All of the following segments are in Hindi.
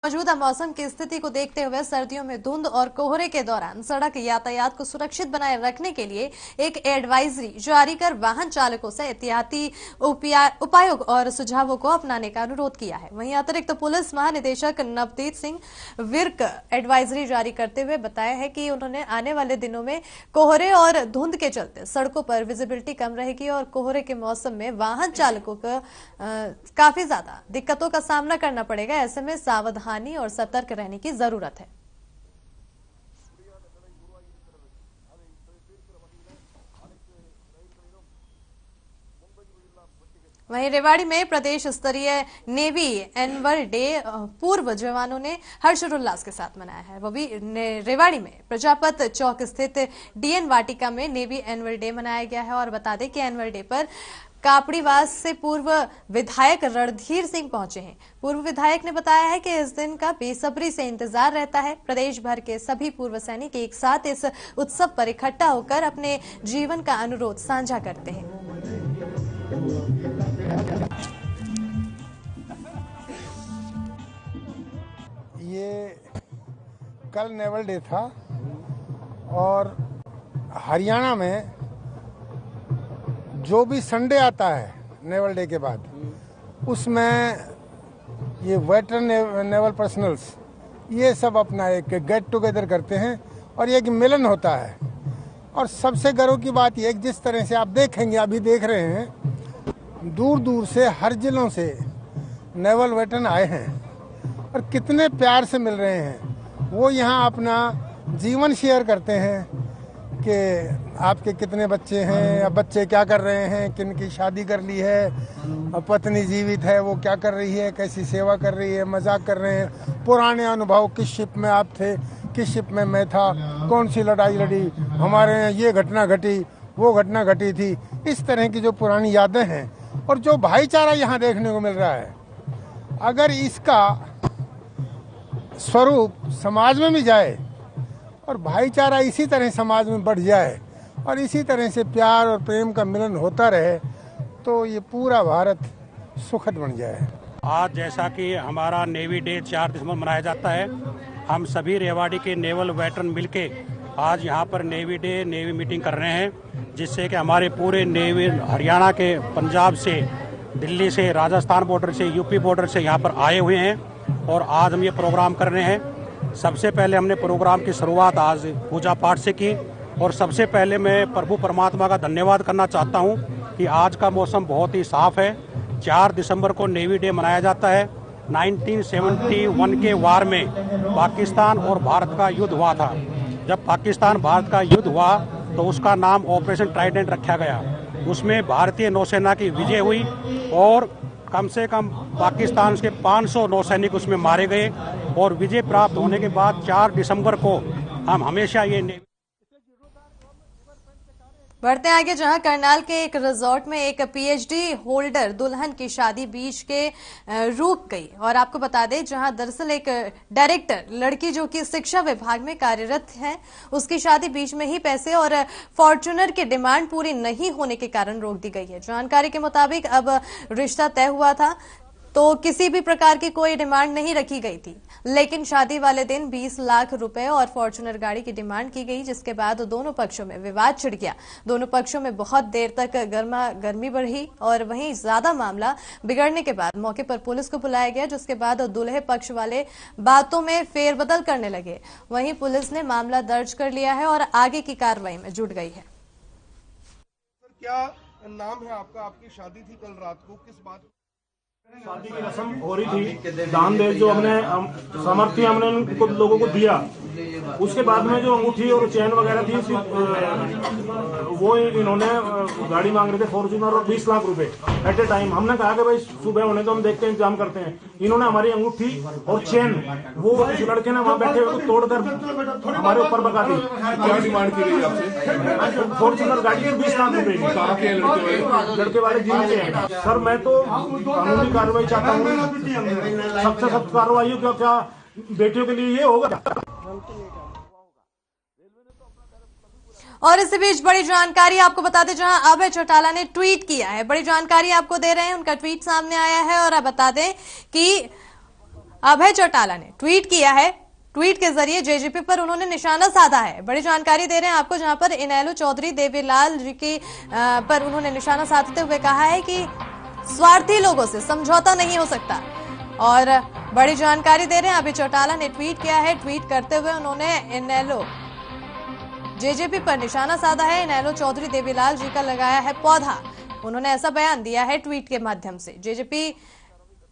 मौजूदा मौसम की स्थिति को देखते हुए सर्दियों में धुंध और कोहरे के दौरान सड़क यातायात को सुरक्षित बनाए रखने के लिए एक एडवाइजरी जारी कर वाहन चालकों से एहतियाती उपायों और सुझावों को अपनाने का अनुरोध किया है। वहीं अतिरिक्त पुलिस महानिदेशक नवदीप सिंह विर्क एडवाइजरी जारी करते हुए बताया है कि उन्होंने आने वाले दिनों में कोहरे और धुंध के चलते सड़कों पर विजिबिलिटी कम रहेगी और कोहरे के मौसम में वाहन चालकों को काफी ज्यादा दिक्कतों का सामना करना पड़ेगा। ऐसे में सावधानी और सतर्क रहने की जरूरत है। वहीं रेवाड़ी में प्रदेश स्तरीय नेवी एनुअल डे पूर्व जवानों ने हर्षोल्लास के साथ मनाया है। वो भी रेवाड़ी में प्रजापत चौक स्थित डीएन वाटिका में नेवी एनुअल डे मनाया गया है। और बता दें कि एनुअल डे पर कापड़ीवास से पूर्व विधायक रणधीर सिंह पहुंचे हैं। पूर्व विधायक ने बताया है कि इस दिन का बेसब्री से इंतजार रहता है। प्रदेश भर के सभी पूर्व सैनिक एक साथ इस उत्सव पर इकट्ठा होकर अपने जीवन का अनुरोध साझा करते हैं। ये कल नेवल डे था और हरियाणा में जो भी संडे आता है नेवल डे के बाद उसमें ये वेटरन नेवल पर्सनल्स ये सब अपना एक गेट टुगेदर करते हैं और एक मिलन होता है। और सबसे गर्व की बात ये जिस तरह से आप देखेंगे अभी देख रहे हैं दूर दूर से हर जिलों से नेवल वेटरन आए हैं और कितने प्यार से मिल रहे हैं। वो यहाँ अपना जीवन शेयर करते हैं कि आपके कितने बच्चे हैं, अब बच्चे क्या कर रहे हैं, किन की शादी कर ली है, पत्नी जीवित है वो क्या कर रही है, कैसी सेवा कर रही है, मजाक कर रहे हैं, पुराने अनुभव, किस शिप में आप थे, किस शिप में मैं था, कौन सी लड़ाई लड़ी, हमारे यहाँ ये घटना घटी, वो घटना घटी थी। इस तरह की जो पुरानी यादें हैं और जो भाईचारा यहाँ देखने को मिल रहा है, अगर इसका स्वरूप समाज में भी जाए और भाईचारा इसी तरह समाज में बढ़ जाए और इसी तरह से प्यार और प्रेम का मिलन होता रहे तो ये पूरा भारत सुखद बन जाए। आज जैसा कि हमारा नेवी डे 4 दिसंबर मनाया जाता है, हम सभी रेवाड़ी के नेवल वेटरन मिलके आज यहाँ पर नेवी मीटिंग कर रहे हैं, जिससे कि हमारे पूरे नेवी हरियाणा के, पंजाब से, दिल्ली से, राजस्थान बॉर्डर से, यूपी बॉर्डर से यहाँ पर आए हुए हैं और आज हम ये प्रोग्राम कर रहे हैं। सबसे पहले हमने प्रोग्राम की शुरुआत आज पूजा पाठ से की और सबसे पहले मैं प्रभु परमात्मा का धन्यवाद करना चाहता हूँ कि आज का मौसम बहुत ही साफ है। 4 दिसंबर को नेवी डे मनाया जाता है। 1971 के वार में पाकिस्तान और भारत का युद्ध हुआ था। जब पाकिस्तान भारत का युद्ध हुआ तो उसका नाम ऑपरेशन ट्राइडेंट रखा गया। उसमें भारतीय नौसेना की विजय हुई और कम से कम पाकिस्तान के 500 नौसैनिक उसमें मारे गए और विजय प्राप्त होने के बाद 4 दिसंबर को हम हमेशा ये बढ़ते आगे, जहां करनाल के एक रिजॉर्ट में एक पीएचडी होल्डर दुल्हन की शादी बीच के रुक गई। और आपको बता दें, जहां दरअसल एक डायरेक्टर लड़की जो कि शिक्षा विभाग में कार्यरत है, उसकी शादी बीच में ही पैसे और फॉर्च्यूनर की डिमांड पूरी नहीं होने के कारण रोक दी गई है। जानकारी के मुताबिक अब रिश्ता तय हुआ था तो किसी भी प्रकार की कोई डिमांड नहीं रखी गई थी, लेकिन शादी वाले दिन 20 लाख रुपए और फॉर्च्यूनर गाड़ी की डिमांड की गई, जिसके बाद दोनों पक्षों में विवाद छिड़ गया। दोनों पक्षों में बहुत देर तक गर्मी बढ़ी और वहीं ज्यादा मामला बिगड़ने के बाद मौके पर पुलिस को बुलाया गया, जिसके बाद दूल्हे पक्ष वाले बातों में फेरबदल करने लगे। वहीं पुलिस ने मामला दर्ज कर लिया है और आगे की कार्रवाई में जुट गई है। क्या नाम है आपका? आपकी शादी थी कल रात को, किस बात? शादी की रस्म हो रही थी, दान दहेज जो हमने सामर्थ्य हमने उनको लोगों को दिया, उसके बाद में जो अंगूठी और चैन वगैरह थी वो इन्होंने गाड़ी मांग रहे थे फॉर्च्यूनर और 20 लाख रुपए एट ए टाइम। हमने कहा कि भाई सुबह होने तो हम देखते हैं, इंतजाम करते हैं। इन्होंने हमारी अंगूठी और चैन वो उस लड़के ने वहाँ बैठे हुए तोड़कर हमारे ऊपर बका दी। क्या डिमांड की गई आपसे? फॉर्च्यूनर गाड़ी की 20 लाख रुपए की। लड़के वाले जीवन से हैं सर। मैं तो कानूनी कार्रवाई चाहता हूँ, सबसे सख्त कार्रवाई हो। क्या बेटियों के लिए ये होगा? और इसी बीच बड़ी जानकारी आपको बता दें, जहां अभय चौटाला ने ट्वीट किया है। बड़ी जानकारी आपको दे रहे हैं, उनका ट्वीट सामने आया है और अब बता दें कि अभय चौटाला ने ट्वीट किया है। ट्वीट के जरिए जेजेपी पर उन्होंने निशाना साधा है। बड़ी जानकारी दे रहे हैं आपको, जहां पर इनेलो चौधरी देवीलाल जी की पर उन्होंने निशाना साधते हुए कहा है कि स्वार्थी लोगों से समझौता नहीं हो सकता। और बड़ी जानकारी दे रहे हैं, अभय चौटाला ने ट्वीट किया है। ट्वीट करते हुए उन्होंने इनेलो जेजेपी पर निशाना साधा है। इनेलो चौधरी देवीलाल जी का लगाया है पौधा। उन्होंने ऐसा बयान दिया है ट्वीट के माध्यम से। जेजेपी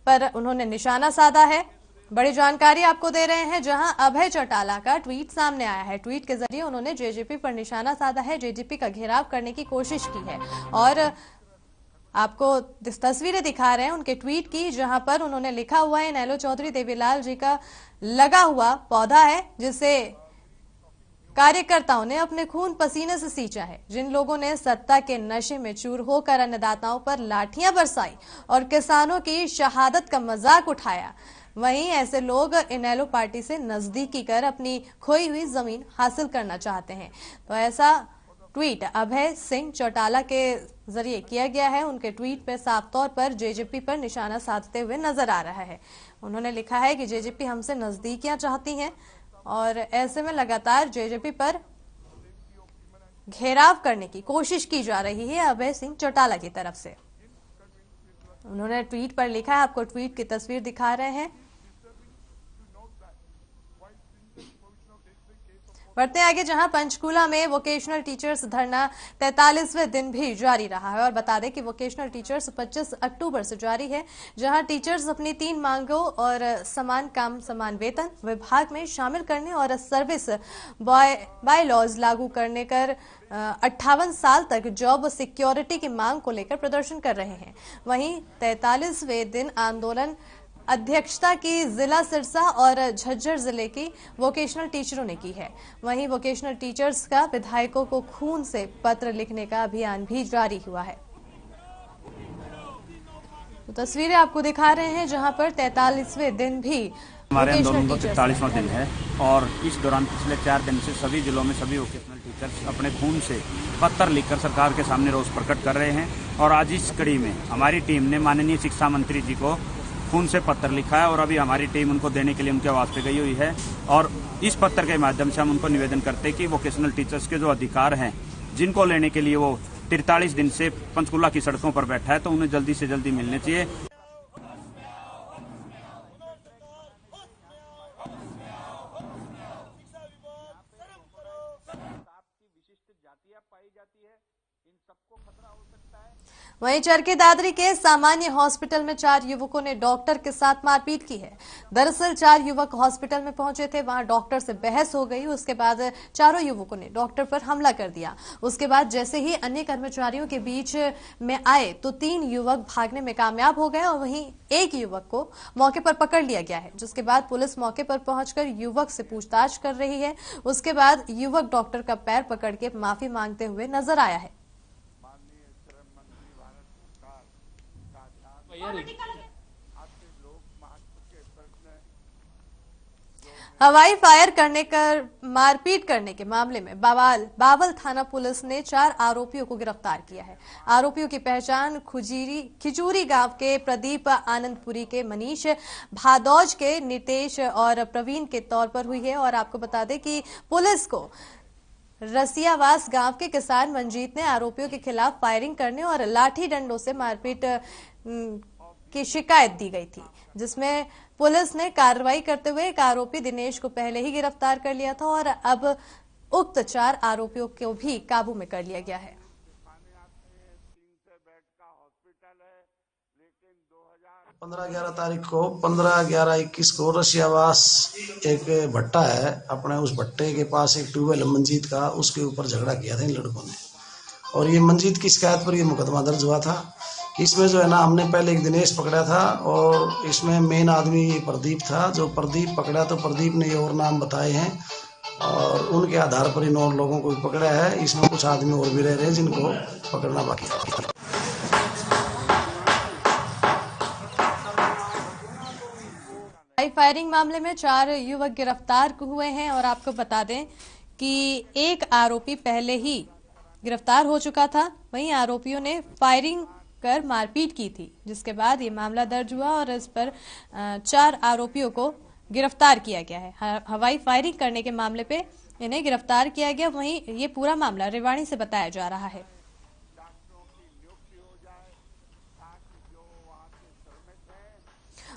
पर उन्होंने निशाना साधा है। बड़ी जानकारी आपको दे रहे हैं, जहां अभय चौटाला का ट्वीट सामने आया है। ट्वीट के जरिए उन्होंने जेजेपी पर निशाना साधा है, जेजेपी का घेराव करने की कोशिश की है। और आपको तस्वीरें दिखा रहे हैं उनके ट्वीट की, जहां पर उन्होंने लिखा हुआ है इनेलो चौधरी देवीलाल जी का लगा हुआ पौधा है, जिसे कार्यकर्ताओं ने अपने खून पसीने से सींचा है। जिन लोगों ने सत्ता के नशे में चूर होकर अन्नदाताओं पर लाठियां बरसाई और किसानों की शहादत का मजाक उठाया, वहीं ऐसे लोग इनेलो पार्टी से नजदीकी कर अपनी खोई हुई जमीन हासिल करना चाहते हैं। तो ऐसा ट्वीट अभय सिंह चौटाला के जरिए किया गया है। उनके ट्वीट पे साफ तौर पर जेजेपी पर निशाना साधते हुए नजर आ रहा है। उन्होंने लिखा है कि जेजेपी हमसे नजदीकियां चाहती हैं और ऐसे में लगातार जेजेपी पर घेराव करने की कोशिश की जा रही है अभय सिंह चौटाला की तरफ से। उन्होंने ट्वीट पर लिखा है, आपको ट्वीट की तस्वीर दिखा रहे हैं। बढ़ते आगे, जहां पंचकूला में वोकेशनल टीचर्स धरना 43वें दिन भी जारी रहा है। और बता दें कि वोकेशनल टीचर्स 25 अक्टूबर से जारी है, जहां टीचर्स अपनी 3 मांगों और समान काम समान वेतन विभाग में शामिल करने और सर्विस बाय लॉज लागू करने कर 58 साल तक जॉब सिक्योरिटी की मांग को लेकर प्रदर्शन कर रहे हैं। वहीं 43वें दिन आंदोलन अध्यक्षता की जिला सिरसा और झज्जर जिले की वोकेशनल टीचरों ने की है। वहीं वोकेशनल टीचर्स का विधायकों को खून से पत्र लिखने का अभियान भी जारी हुआ है। तो तस्वीरें आपको दिखा रहे हैं, जहां पर 43वें दिन भी हमारे आंदोलन का 43वां दिन है। और इस दौरान पिछले 4 दिन से सभी जिलों में सभी वोकेशनल टीचर्स अपने खून से पत्र लिखकर सरकार के सामने रोष प्रकट कर रहे हैं। और आज इस कड़ी में हमारी टीम ने माननीय शिक्षा मंत्री जी को खून से पत्र लिखा है और अभी हमारी टीम उनको देने के लिए उनके आवास पे गई हुई है। और इस पत्र के माध्यम से हम उनको निवेदन करते हैं कि वोकेशनल टीचर्स के जो अधिकार हैं, जिनको लेने के लिए वो 43 दिन से पंचकूला की सड़कों पर बैठा है, तो उन्हें जल्दी से जल्दी मिलने चाहिए। वहीं चरखी दादरी के सामान्य हॉस्पिटल में 4 युवकों ने डॉक्टर के साथ मारपीट की है। दरअसल 4 युवक हॉस्पिटल में पहुंचे थे, वहां डॉक्टर से बहस हो गई। उसके बाद चारों युवकों ने डॉक्टर पर हमला कर दिया। उसके बाद जैसे ही अन्य कर्मचारियों के बीच में आए तो 3 युवक भागने में कामयाब हो गए और वहीं एक युवक को मौके पर पकड़ लिया गया है, जिसके बाद पुलिस मौके पर पहुंचकर युवक से पूछताछ कर रही है। उसके बाद युवक डॉक्टर का पैर पकड़ के माफी मांगते हुए नजर आया है। हवाई फायर करने कर मारपीट करने के मामले में बावल थाना पुलिस ने 4 आरोपियों को गिरफ्तार किया है। आरोपियों की पहचान खिजूरी गांव के प्रदीप, आनंदपुरी के मनीष, भादौज के नितेश और प्रवीण के तौर पर हुई है। और आपको बता दें कि पुलिस को रसियावास गांव के किसान मंजीत ने आरोपियों के खिलाफ फायरिंग करने और लाठी डंडों से मारपीट की शिकायत दी गई थी, जिसमें पुलिस ने कार्रवाई करते हुए एक आरोपी दिनेश को पहले ही गिरफ्तार कर लिया था और अब उक्त 4 आरोपियों को भी काबू में कर लिया गया है। 15-11 तारीख को 15-11-21 को रसियावास एक भट्टा है, अपने उस भट्टे के पास एक ट्यूबवेल मंजीत का, उसके ऊपर झगड़ा किया था इन लड़कों ने। और ये मंजीत की शिकायत पर ये मुकदमा दर्ज हुआ था। इसमें जो है ना, हमने पहले एक दिनेश पकड़ा था और इसमें मेन आदमी प्रदीप था। जो प्रदीप पकड़ा तो प्रदीप ने ये और नाम बताए हैं और उनके आधार पर इन और लोगों को भी पकड़ा है। इसमें कुछ आदमी और भी रह रहे हैं जिनको पकड़ना बाकी है। फायरिंग मामले में 4 युवक गिरफ्तार हुए हैं और आपको बता दें कि एक आरोपी पहले ही गिरफ्तार हो चुका था। वहीं आरोपियों ने फायरिंग कर मारपीट की थी, जिसके बाद ये मामला दर्ज हुआ और इस पर 4 आरोपियों को गिरफ्तार किया गया है। हवाई फायरिंग करने के मामले पे इन्हें गिरफ्तार किया गया। वहीं ये पूरा मामला रेवाड़ी से बताया जा रहा है।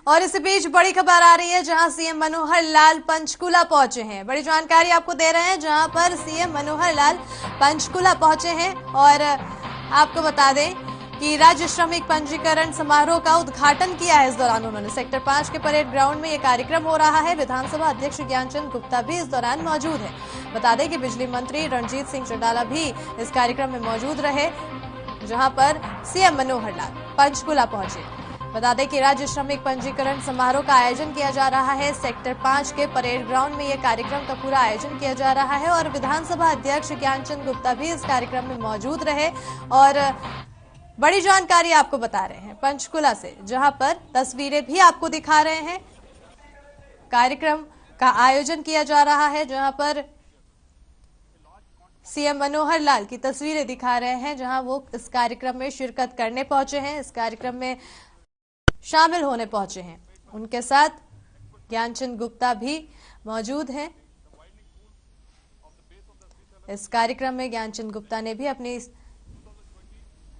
और इसी बीच बड़ी खबर आ रही है, जहां सीएम मनोहर लाल पंचकुला पहुंचे हैं। बड़ी जानकारी आपको दे रहे हैं, जहां पर सीएम मनोहर लाल पंचकुला पहुंचे हैं। और आपको बता दें कि राज्य श्रमिक पंजीकरण समारोह का उद्घाटन किया है। इस दौरान उन्होंने सेक्टर 5 के परेड ग्राउंड में यह कार्यक्रम हो रहा है। विधानसभा अध्यक्ष ज्ञानचंद गुप्ता भी इस दौरान मौजूद है। बता दें कि बिजली मंत्री रणजीत सिंह चौटाला भी इस कार्यक्रम में मौजूद रहे, जहां पर सीएम मनोहर लाल पंचकुला पहुंचे। बता दें कि राज्य श्रमिक पंजीकरण समारोह का आयोजन किया जा रहा है। सेक्टर 5 के परेड ग्राउंड में यह कार्यक्रम का पूरा आयोजन किया जा रहा है और विधानसभा अध्यक्ष ज्ञानचंद गुप्ता भी इस कार्यक्रम में मौजूद रहे। और बड़ी जानकारी आपको बता रहे हैं पंचकुला से, जहां पर तस्वीरें भी आपको दिखा रहे हैं। कार्यक्रम का आयोजन किया जा रहा है, जहां पर सीएम मनोहर लाल की तस्वीरें दिखा रहे हैं, जहां वो इस कार्यक्रम में शिरकत करने पहुंचे हैं, इस कार्यक्रम में शामिल होने पहुंचे हैं। उनके साथ ज्ञानचंद गुप्ता भी मौजूद हैं। इस कार्यक्रम में ज्ञानचंद गुप्ता ने भी अपनी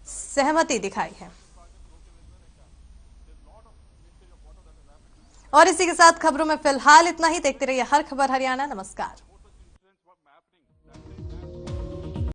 सहमति दिखाई है। और इसी के साथ खबरों में फिलहाल इतना ही। देखते रहिए हर खबर हरियाणा। नमस्कार।